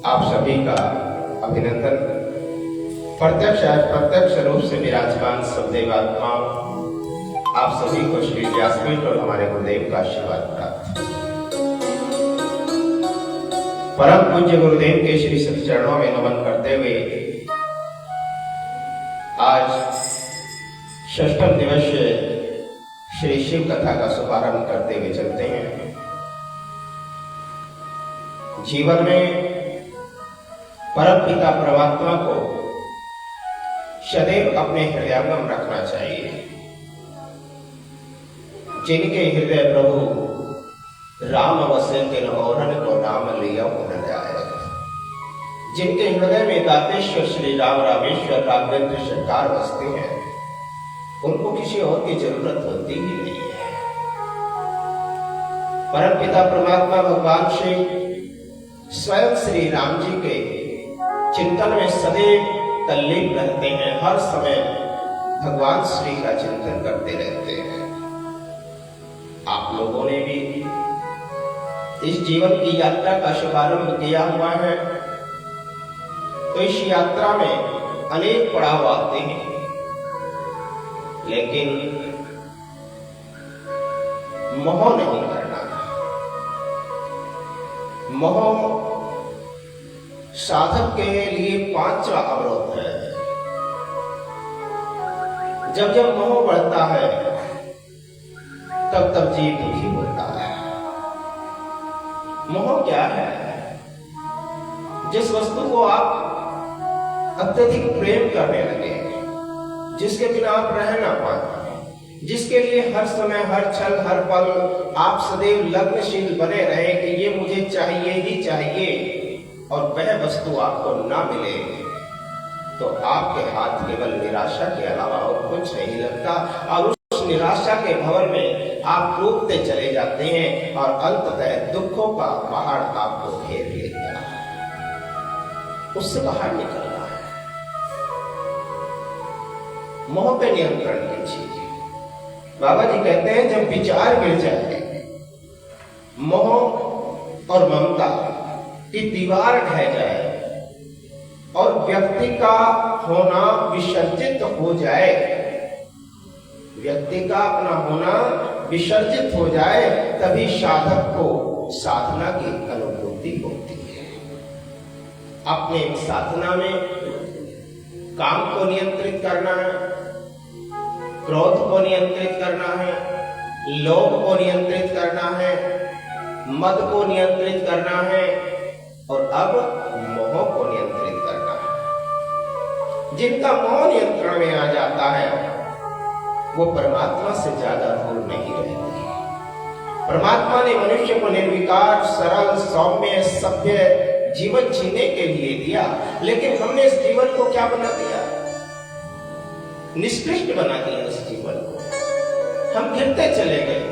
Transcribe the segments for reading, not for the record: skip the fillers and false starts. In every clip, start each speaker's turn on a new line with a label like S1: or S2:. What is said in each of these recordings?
S1: आप सभी का अभिनंदन। प्रत्यक्ष अप्रत्यक्ष रूप से विराजमान सदैव आत्मा आप सभी को श्री व्यासपीठ और हमारे गुरुदेव का आशीर्वाद प्राप्त। परम पूज्य गुरुदेव के श्री सत चरणों में नमन करते हुए आज षष्ठम दिवस श्री शिव कथा का शुभारंभ करते हुए चलते हैं। जीवन में परम पिता परमात्मा को सदैव अपने हृदयंगम रखना चाहिए। जिनके हृदय प्रभु राम वसे तिन औरन को राम लिया न जाए। जिनके हृदय में दातेश्वर श्री राम रामेश्वर राघवेंद्र सरकार बसते हैं, उनको किसी और की जरूरत होती ही नहीं है। परम पिता परमात्मा भगवान श्री स्वयं श्री राम जी के चिंतन में सदैव तल्लीन रहते हैं। हर समय भगवान श्री का चिंतन करते रहते हैं। आप लोगों ने भी इस जीवन की यात्रा का शुभारंभ किया हुआ है, तो इस यात्रा में अनेक पड़ाव आते हैं, लेकिन मोह नहीं करना। मोह साधक के लिए पांचवा अवरोध है। जब जब मोह बढ़ता है तब तब जीव दुखी होता है। मोह क्या है? जिस वस्तु को आप अत्यधिक प्रेम करने लगे, जिसके बिना आप रह ना पाए, जिसके लिए हर समय हर क्षण हर पल आप सदैव लग्नशील बने रहे कि ये मुझे चाहिए ही चाहिए, और वह वस्तु आपको ना मिले तो आपके हाथ केवल निराशा के अलावा और कुछ नहीं लगता, और उस निराशा के भंवर में आप डूबते चले जाते हैं और अंततः दुखों का पहाड़ आपको घेर लेता है। उससे बाहर निकलना है। मोह पे नियंत्रण कीजिए। बाबा जी कहते हैं जब विचार गिर जाए, मोह और ममता की दीवार ढह जाए और व्यक्ति का होना विसर्जित हो जाए, व्यक्ति का अपना होना विसर्जित हो जाए, तभी साधक को साधना की अनुभूति होती है। अपने साधना में काम को नियंत्रित करना है, क्रोध को नियंत्रित करना है, लोभ को नियंत्रित करना है, मद को नियंत्रित करना है, और अब मोह को नियंत्रित करना है। जिनका मोह नियंत्रण में आ जाता है वो परमात्मा से ज्यादा दूर नहीं रहते। परमात्मा ने मनुष्य को निर्विकार, सरल, सौम्य, सभ्य जीवन जीने के लिए दिया, लेकिन हमने इस जीवन को क्या बना दिया? निष्कृष्ट बना दिया इस जीवन को। हम गिरते चले गए,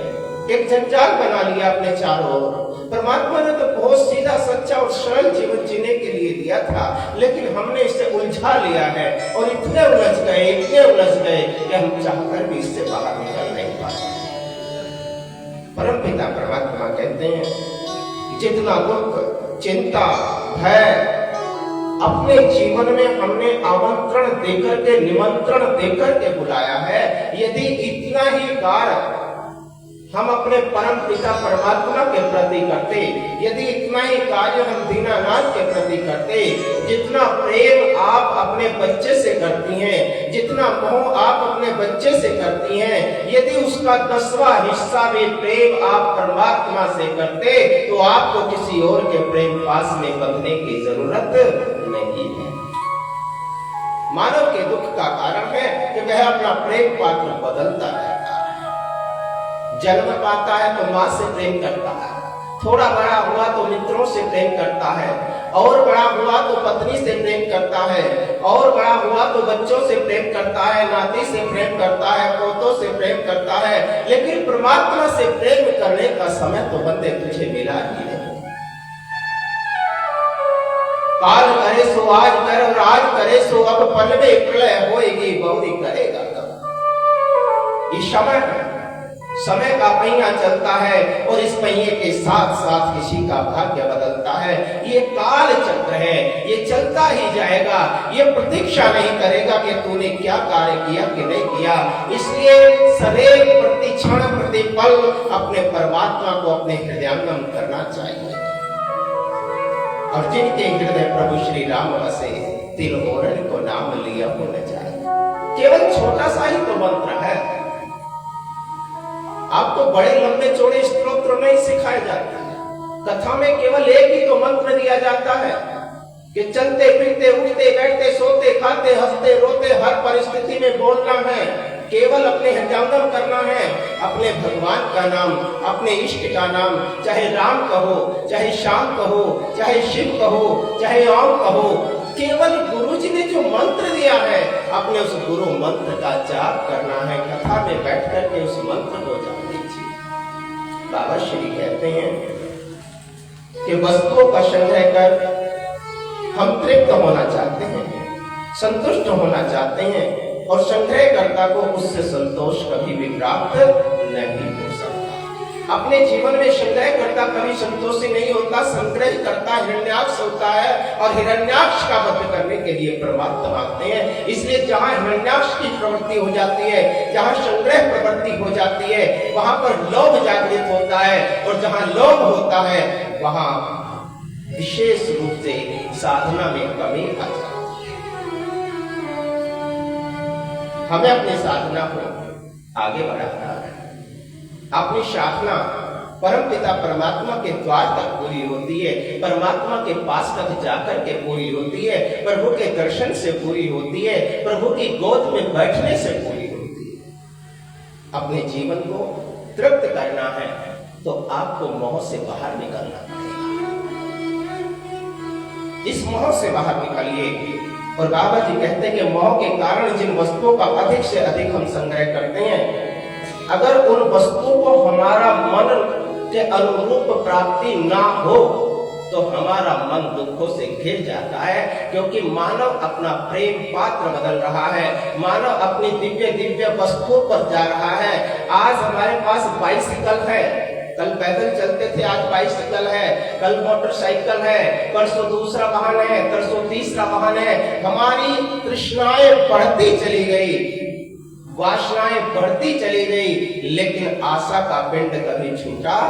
S1: एक जंजाल बना लिया अपने चारों ओर। परमात्मा ने तो बहुत सीधा, सच्चा और सरल जीवन जीने के लिए दिया था, लेकिन हमने इसे उलझा लिया है और इतने उलझ गए कि हम चाहकर भी इससे बाहर निकल नहीं पाते। परम पिता परमात्मा कहते हैं जितना दुख, चिंता, भय अपने जीवन में हमने आमंत्रण देकर के, निमंत्रण देकर के बुलाया है, यदि इतना ही कार्य हम अपने परम पिता परमात्मा के प्रति करते, यदि इतना ही कार्य हम दीनानाथ के प्रति करते, जितना प्रेम आप अपने बच्चे से करती हैं, जितना मोह आप अपने बच्चे से करती हैं, यदि उसका 10वां हिस्सा भी प्रेम आप परमात्मा से करते, तो आपको किसी और के प्रेम पास में बंधने की जरूरत नहीं है। मानव के दुख का कारण है कि वह अपना प्रेम पात्र बदलता रहता है। जन्म पाता है तो माँ से प्रेम करता है, थोड़ा बड़ा हुआ तो मित्रों से प्रेम करता है, और बड़ा हुआ तो पत्नी से प्रेम करता है, और बड़ा हुआ तो बच्चों से प्रेम करता है, नाती से प्रेम करता है, पोतों से प्रेम करता है, लेकिन परमात्मा से प्रेम करने का समय तो बंदे तुझे मिला ही नहीं। काल करे सो आज कर, और आज करे सो अब, पल में प्रलय होएगी बहुरी करेगा कब। ये समय है, समय का पहिया चलता है और इस पहिए के साथ साथ किसी का भाग्य बदलता है। ये काल चक्र है, ये चलता ही जाएगा, ये प्रतीक्षा नहीं करेगा कि तूने क्या कार्य किया कि नहीं किया। इसलिए सदैव प्रति क्षण प्रति पल अपने परमात्मा को अपने हृदयांगम करना चाहिए। और जिनके हृदय प्रभु श्री राम बसे, तिल ओरण को नाम लिया हो न जाए। केवल छोटा सा ही तो मंत्र है, आपको बड़े लंबे चौड़े स्तोत्र नहीं सिखाए जाते हैं। कथा में केवल एक ही तो मंत्र दिया जाता है कि चलते फिरते उठते बैठते सोते खाते हंसते रोते हर परिस्थिति में बोलना है, केवल अपने हृदयांगम करना है, अपने भगवान का नाम, अपने इष्ट का नाम, चाहे राम कहो, चाहे श्याम कहो, चाहे शिव कहो, चाहे ओम कहो। केवल गुरु जी ने जो मंत्र दिया है, अपने उस गुरु मंत्र का जाप करना है। कथा में बैठ करके उस मंत्र को जाप लीजिए। बाबा श्री कहते हैं कि वस्तुओं का संग्रह कर हम तृप्त होना चाहते हैं, संतुष्ट होना चाहते हैं, और संग्रहकर्ता को उससे संतोष कभी भी प्राप्त नहीं हो सकता। अपने जीवन में संग्रहकर्ता कभी संतोषी नहीं होता। संग्रहकर्ता हिरण्याक्ष होता है और हिरण्याक्ष का वध करने के लिए परमात्मा आते हैं। इसलिए जहां हिरण्याक्ष की प्रवृत्ति हो जाती है, जहां संग्रह प्रवृत्ति हो जाती है, वहां पर लोभ जागृत होता है, और जहां लोभ होता है वहां विशेष रूप से साधना में कमी आ जाती है। हमें अपनी साधना को आगे बढ़ाना है। अपनी साधना परमपिता परमात्मा के द्वार तक पूरी होती है, परमात्मा के पास तक जाकर के पूरी होती है, प्रभु के दर्शन से पूरी होती है, प्रभु की गोद में बैठने से पूरी होती है। अपने जीवन को तृप्त करना है तो आपको मोह से बाहर निकलना पड़ेगा। इस मोह से बाहर निकलिए। और बाबा जी कहते हैं कि मोह के कारण जिन वस्तुओं का अधिक से अधिक हम संग्रह करते हैं, अगर उन वस्तुओं को हमारा मन के अनुरूप प्राप्ति ना हो तो हमारा मन दुखों से घिर जाता है। क्योंकि मानव अपना प्रेम पात्र बदल रहा है, मानव अपनी दिव्य दिव्य वस्तुओं पर जा रहा है। आज हमारे पास बाइसिकल है, कल पैदल चलते थे, आज बाइसिकल है, कल मोटरसाइकिल है, परसों दूसरा वाहन है, परसों तीसरा वाहन है। हमारी तृष्णाएं बढ़ती चली गई, वासनाएं बढ़ती चली गई, लेकिन आशा का पिंड कभी छूटा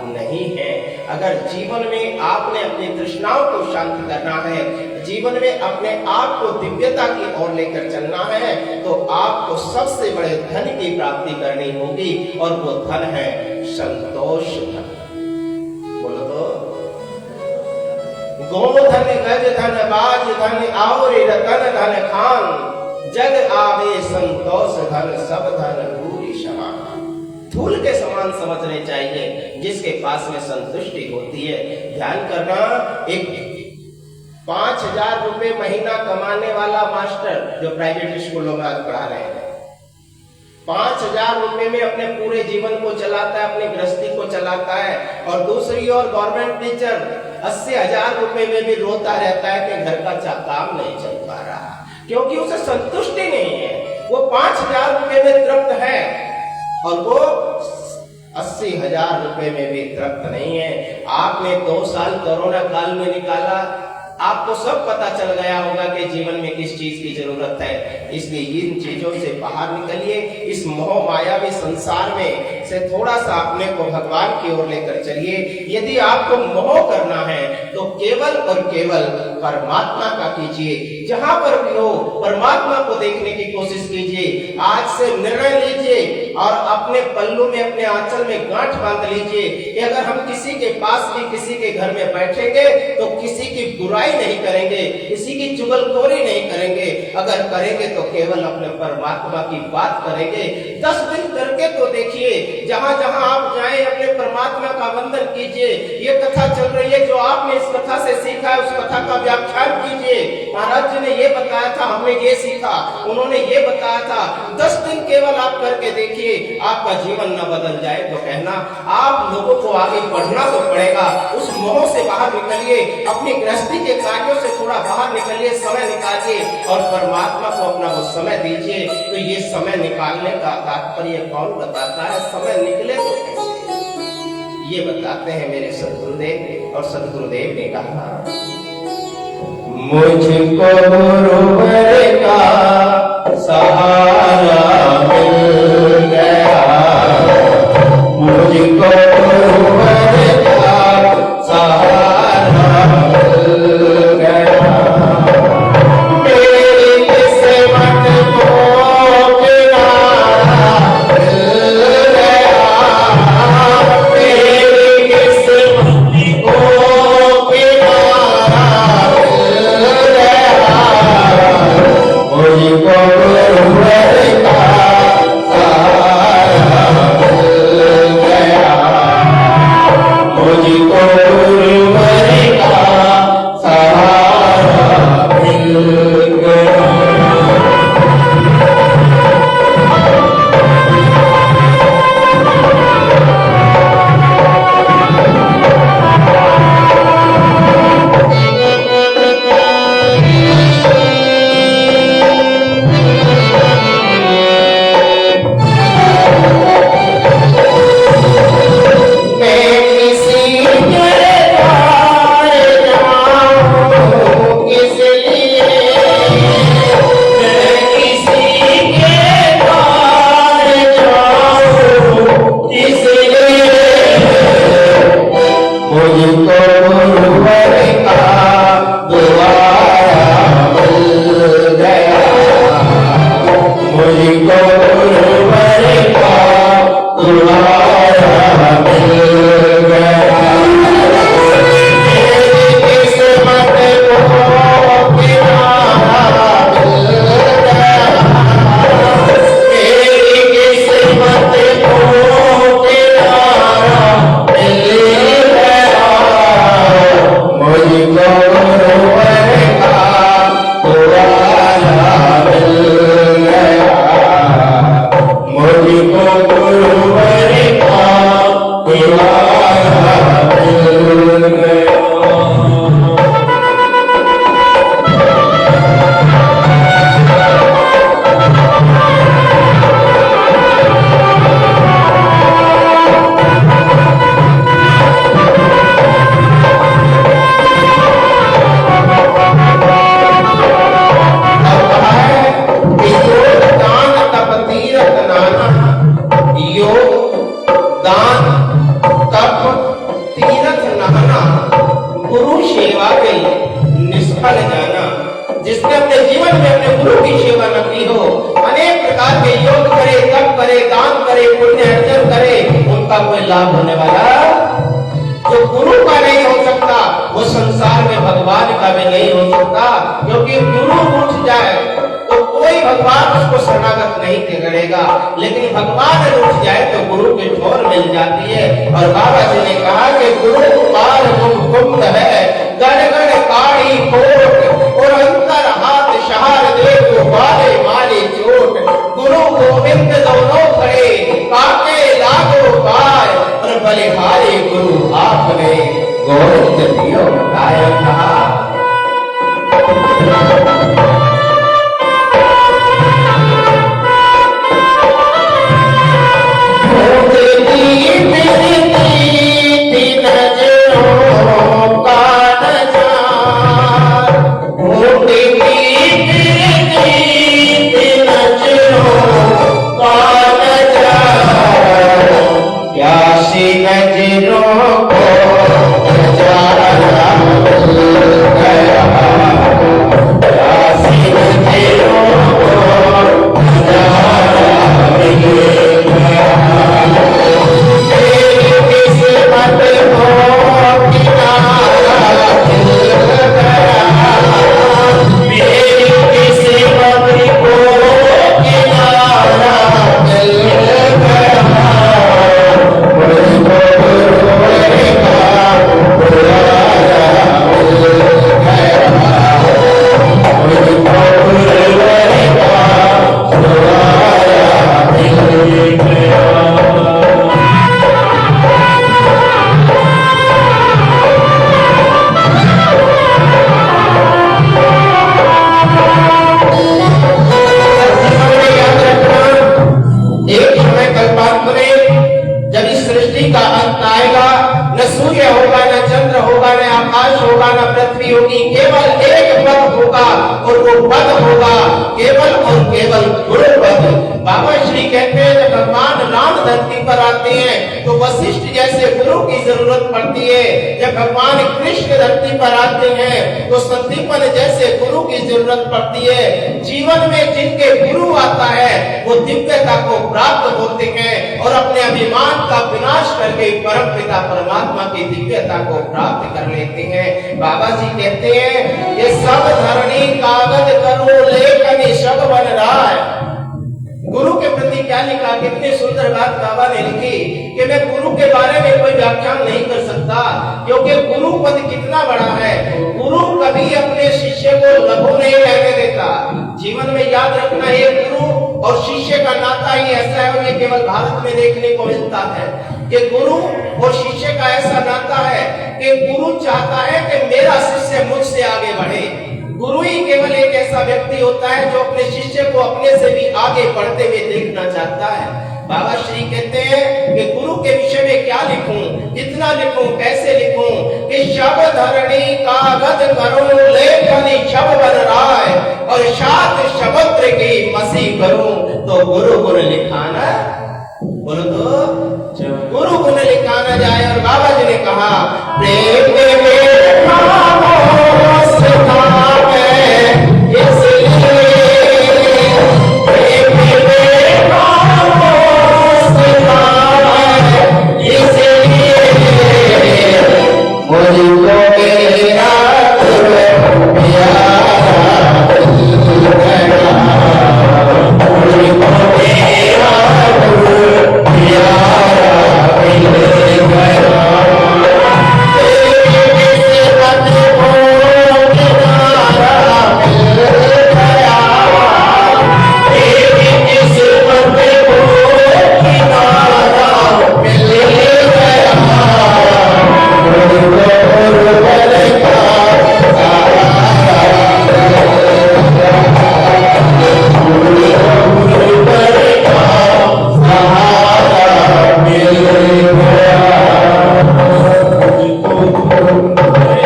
S1: नहीं है। अगर जीवन में आपने अपनी तृष्णाओं को शांत करना है, जीवन में अपने आप को दिव्यता की ओर लेकर चलना है, तो आपको सबसे बड़े धन की प्राप्ति करनी होगी, और वो धन है संतोष धन। बोलो तो, गोधन गज धन बाज धन और रतन धन खान, जग आवे संतोष धन सब धन पूरी समान। धूल के समान समझने चाहिए जिसके पास में संतुष्टि होती है। ध्यान करना, एक 5,000 रुपए महीना कमाने वाला मास्टर जो प्राइवेट स्कूलों में आज पढ़ा रहे हैं, 5,000 रुपए में अपने पूरे जीवन को चलाता है, अपनी गृहस्थी को चलाता है। और दूसरी ओर गवर्नमेंट टीचर 80,000 रुपए में भी रोता रहता है कि घर का काम नहीं चल पा रहा, क्योंकि उसे संतुष्टि नहीं है। वो 5,000 रुपए में तृप्त है और वो 80,000 रुपए में भी तृप्त नहीं है। आपने 2 साल कोरोना काल में निकाला, आपको सब पता चल गया होगा कि जीवन में किस चीज की जरूरत है। इसलिए इन चीजों से बाहर निकलिए, इस मोह मायावी संसार में से थोड़ा सा अपने को भगवान की ओर लेकर चलिए। यदि आपको मोह करना है तो केवल और केवल परमात्मा का कीजिए। जहां पर भी हो परमात्मा को देखने की कोशिश कीजिए। आज से निर्णय लीजिए और अपने पल्लू में, अपने आंचल में गांठ बांध लीजिए कि अगर हम किसी के पास भी, किसी के घर में बैठेंगे तो किसी की बुराई नहीं करेंगे, किसी की चुगलखोरी नहीं करेंगे। अगर करेंगे तो केवल अपने परमात्मा की बात करेंगे। 10 दिन करके तो देखिए, जहां जहां आप जाएं अपने परमात्मा का वंदन कीजिए। ये कथा चल रही है, जो आपने इस कथा से सीखा है उस कथा का व्याख्यान कीजिए। लीजिए, महाराज जी ने ये बताया था, हमने ये सीखा, उन्होंने ये बताया था, 10 दिन केवल आप करके देखिए, आपका जीवन न बदल जाए तो कहना। आप लोगों को आगे बढ़ना तो पड़ेगा, उस मोह से बाहर निकलिए, अपनी गृहस्थी के कार्यों से थोड़ा बाहर निकलिए, समय निकालिए और परमात्मा को अपना वो समय दीजिए। तो ये समय निकालने का तात्पर्य कौन बताता है? समय निकले तो कैसे, ये बताते हैं मेरे सदगुरुदेव। और सदगुरुदेव ने कहा, मुझको गुरुवर का सहारा मिल गया, मुझको गुरुवर का सहारा मिल गया, मेरी किस्मत को किनारा मिल गया, मेरी किस्मत को किनारा मिल गया, मुझको गुरुवर का सहारा मिल गया, मुझको गुरुवर का सहारा मिल गया। जिसने अपने जीवन में अपने गुरु की सेवा न की हो, अनेक प्रकार के योग करे, तप करे, दान करे, पुण्य अर्जन करे, उनका कोई लाभ होने वाला जो गुरु का नहीं हो सकता, वो संसार में भगवान का भी नहीं हो सकता। क्योंकि गुरु उठ जाए तो कोई भगवान उसको शरणागत नहीं करेगा, लेकिन भगवान उठ जाए तो गुरु की ठोर मिल जाती है। और बाबा जी ने कहा कि गुरु कुमार मुकुंद है, गण गण काढ़ी कोट और अंतर हाथ शहार दे तो बारे मारे चोट, गुरु गोविंद दोनों खड़े काके लागो पार, और बलिहारी गुरु आपने गोविंद दियो गाय कहा। गजरों को वो पद होगा केवल और केवल गुरु पद। बाबा श्री कहते हैं जब भगवान राम धरती पर आते हैं तो वशिष्ठ जैसे गुरु की जरूरत पड़ती है। जब भगवान कृष्ण धरती पर आते हैं तो संदीपन जैसे गुरु की जरूरत पड़ती है। जीवन में जिनके गुरु आता है वो दिव्यता को प्राप्त होते हैं और अपने अभिमान का विनाश करके परम पिता परमात्मा की दिव्यता को प्राप्त कर लेते हैं। बाबा जी कहते हैं ये सब धरणी कागज करो लेखन शब बन रहा है। गुरु के प्रति क्या लिखा, कितनी सुंदर बात बाबा ने लिखी कि मैं गुरु के बारे में कोई व्याख्यान नहीं कर सकता क्योंकि गुरु पद कितना बड़ा है। गुरु कभी अपने शिष्य को लघु नहीं रहने देता। जीवन में याद रखना है गुरु और शिष्य का नाता ही ऐसा है, ये केवल भारत में देखने को मिलता है कि गुरु और शिष्य का ऐसा नाता है कि गुरु चाहता है कि मेरा शिष्य मुझसे आगे बढ़े। गुरु ही केवल एक ऐसा व्यक्ति होता है जो अपने शिष्य को अपने से भी आगे बढ़ते हुए देखना चाहता है। बाबा श्री कहते हैं कि गुरु के विषय में क्या लिखूं, कितना लिखूं, कैसे लिखूं कि शब्द धरणी कागज करो लेखनी शब्द बन रहा है और सात शब्द की मसी करूं तो गुरु गुण लिखाना बोलो तो गुरु गुण लिखाना जाए। और बाबा जी ने कहा प्रेम